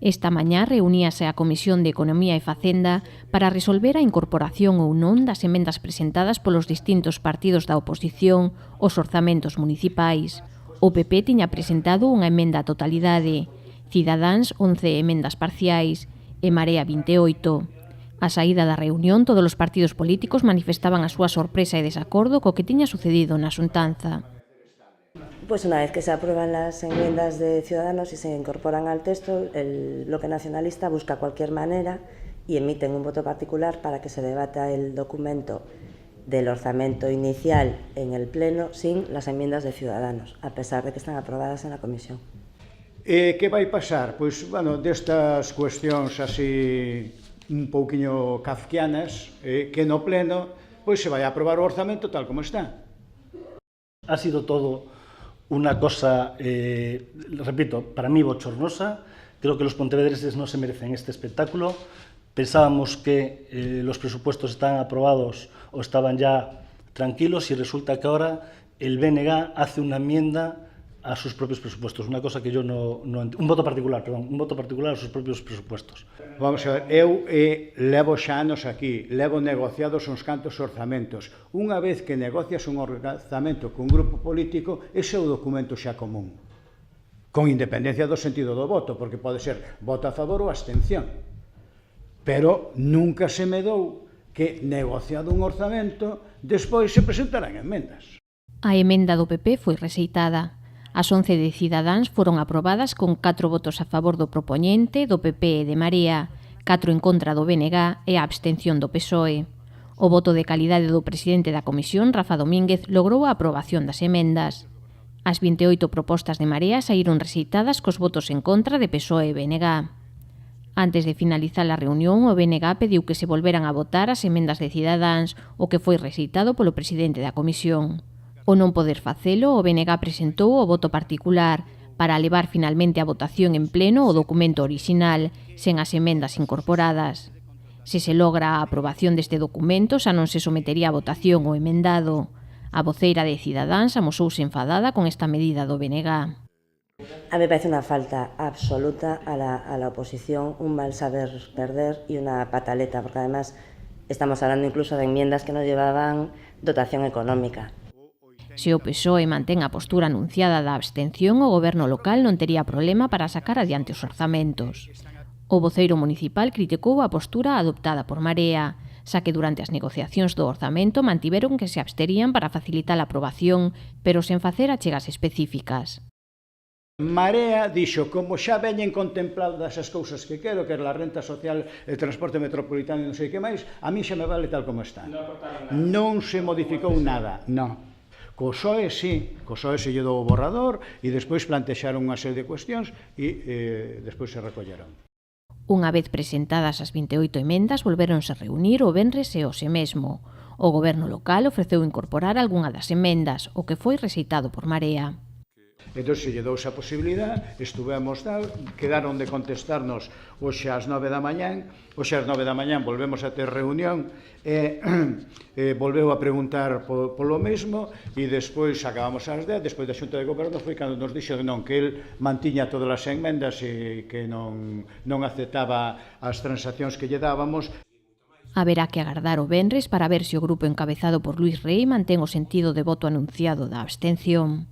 Esta mañá reuníase a Comisión de Economía e Facenda para resolver a incorporación ou non das emendas presentadas polos distintos partidos da oposición aos orzamentos municipais. O PP tiña presentado unha emenda á totalidade, Cidadáns 11 emendas parciais e Marea 28. A saída da reunión, todos os partidos políticos manifestaban a súa sorpresa e desacordo co que tiña sucedido na xuntanza. Pues una vez que se aprueban las enmiendas de Ciudadanos y se incorporan al texto, el bloque nacionalista busca cualquier manera y emiten un voto particular para que se debata el documento del orzamento inicial en el Pleno sin las enmiendas de Ciudadanos, a pesar de que están aprobadas en la Comisión. Que vai pasar? Pois, bueno, destas cuestións así un pouquiño kafkianas, que no Pleno pois se vai a aprobar o orzamento tal como está. Ha sido todo una cosa, repito, para mí bochornosa. Creo que los pontevedreses no se merecen este espectáculo. Pensábamos que los presupuestos estaban aprobados o estaban ya tranquilos y resulta que ahora el BNG hace una enmienda a sus propios presupuestos, una cosa que yo no entiendo. Un voto particular a sus propios presupuestos. Vamos a ver, eu levo xa anos aquí, levo negociados uns cantos orzamentos. Unha vez que negocias un orzamento cun grupo político, ese é o documento xa común, con independencia do sentido do voto, porque pode ser voto a favor ou abstención. Pero nunca se me dou que, negociado un orzamento, despois se presentarán enmendas. A emenda do PP foi rexeitada. As 11 de Cidadáns foron aprobadas con 4 votos a favor do propoñente, do PP e de Marea, 4 en contra do BNG e a abstención do PSOE. O voto de calidade do presidente da Comisión, Rafa Domínguez, logrou a aprobación das emendas. As 28 propostas de Marea saíron rexeitadas cos votos en contra de PSOE e BNG. Antes de finalizar a reunión, o BNG pediu que se volveran a votar as emendas de Cidadáns, o que foi rexeitado polo presidente da Comisión. O non poder facelo, o BNG presentou o voto particular para levar finalmente a votación en pleno o documento orixinal, sen as emendas incorporadas. Se se logra a aprobación deste documento, xa non se sometería a votación o emendado. A voceira de Cidadáns amosouse enfadada con esta medida do BNG. A mí me parece una falta absoluta a la oposición, un mal saber perder y una pataleta, porque además estamos hablando incluso de enmiendas que no llevaban dotación económica. Se o PSOE mantén a postura anunciada da abstención, o goberno local non tería problema para sacar adiante os orzamentos. O voceiro municipal criticou a postura adoptada por Marea, xa que durante as negociacións do orzamento mantiveron que se absterían para facilitar a aprobación, pero sen facer achegas específicas. Marea dixo, como xa veñen contempladas as cousas que quero, que é a renta social, el transporte metropolitano e non sei que máis, a mí xa me vale tal como está. Non se modificou nada, non. Co PSOE, sí, co PSOE se lle dou o borrador e despois plantexaron unha serie de cuestións e despois se recolleron. Unha vez presentadas as 28 emendas, volvéronse reunir o venres e hoxe mesmo. O goberno local ofreceu incorporar algunha das emendas, o que foi rexeitado por Marea. Entón, se lle dou esa posibilidad, estuvemos tal, quedaron de contestarnos hoxe ás 9 da mañán, hoxe ás 9 da mañán volvemos a ter reunión e volveu a preguntar polo mesmo e despois acabamos ás 10, despois da Xunta de Goberno foi cando nos dixo que non, que el mantiña todas as enmendas e que non aceptaba as transaccións que lle dábamos. Haberá que agardar o venres para ver se o grupo encabezado por Luís Rei mantén o sentido de voto anunciado da abstención.